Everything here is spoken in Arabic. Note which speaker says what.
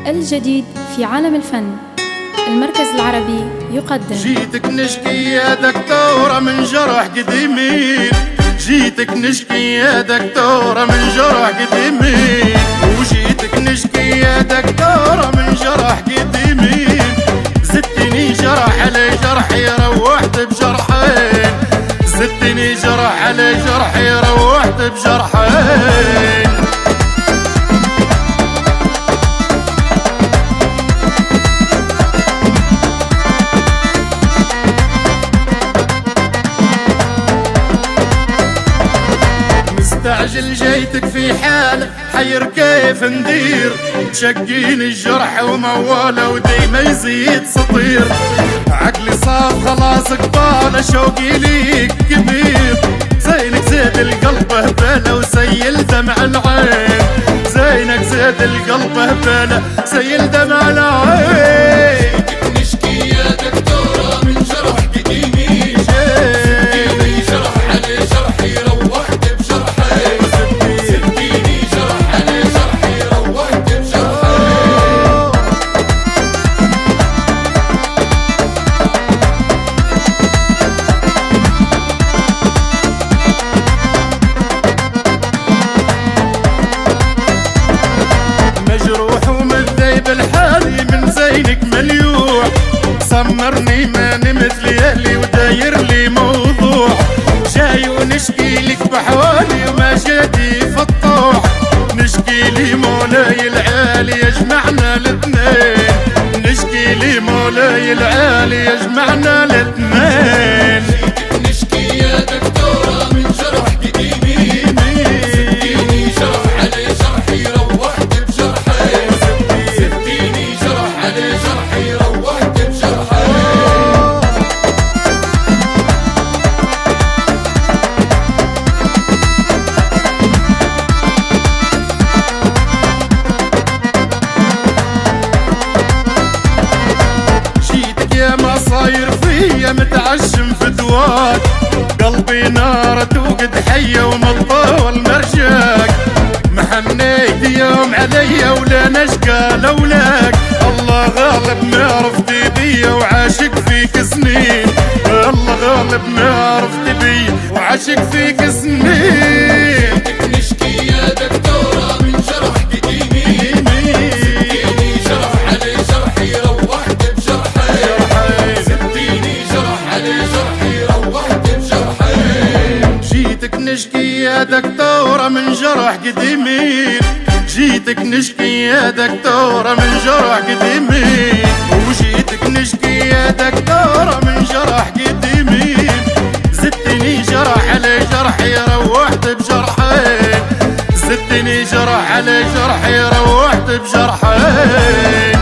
Speaker 1: الجديد في عالم الفن. المركز العربي يقدم.
Speaker 2: جيتك نشكي يا دكتورة من جرح قديمين، جيتك نشكي يا دكتورة من جرح قديمين، وجيتك نشكي يا دكتورة من جرح قديمين. زدتني جرح على جرحي روحت بجرحين، زدتني جرح على جرحي روحت بجرحين. مستعجل جيتك في حالة حير كيف ندير، تشقيني الجرح وموالة وديما يزيد سطير. عقلي صار خلاص قبالة شوقي ليك كبير، زينك زيد القلب هبالة وسيل دمع العين، زينك زيد القلب هبالة سيل دمع العين.
Speaker 3: جيتك نشكي يا دكتورة من جرح قديمي، زدتيني جرح على جرحي روحت بجرحي، زدتيني جرح على جرحي روحت بجرحي.
Speaker 2: مجروح ومذيب الحالي من زينك مليوح، سمرني ما نمت ليالي وداير لي موضوع. جاي ونشكي لك بحوالي وما جادي فطوح، نشكي لي مولاي العالي يجمعنا الاثنين، نشكي لي مولاي العالي يجمعنا الاثنين.
Speaker 3: جيتك نشكي يا دكتورة من جرح قديمي، زدتيني جرح على جرحي روحت بجرحي، زدتيني جرح على جرحي روحت بجرحي.
Speaker 2: جيتك يا ما صاير فيا متعشم في دواك، قلبي نار توقد حية ومطول مرجاك. محنيت يوم عليا ولا نشقى لولاك، الله غالب ما عرفت بيا وعاشق فيك سنين، الله غالب ما عرفت بيا وعاشق فيك سنين.
Speaker 3: جيتك نشكي يا دكتورة من جرح قديمي، زدتيني جرح على جرحي روحت بجرحي، زدتيني جرح على جرحي روحت بجرحي.
Speaker 2: جيتك نشكي يا دكتورة من جرح قديمين، جيتك نشكي يا دكتورة من جرح قديمين، وجيتك نشكي يا دكتورة من جرح قديمين. زدتني جرح على جرحي روحت بجرحين، زدتني جرح على جرحي روحت بجرحين.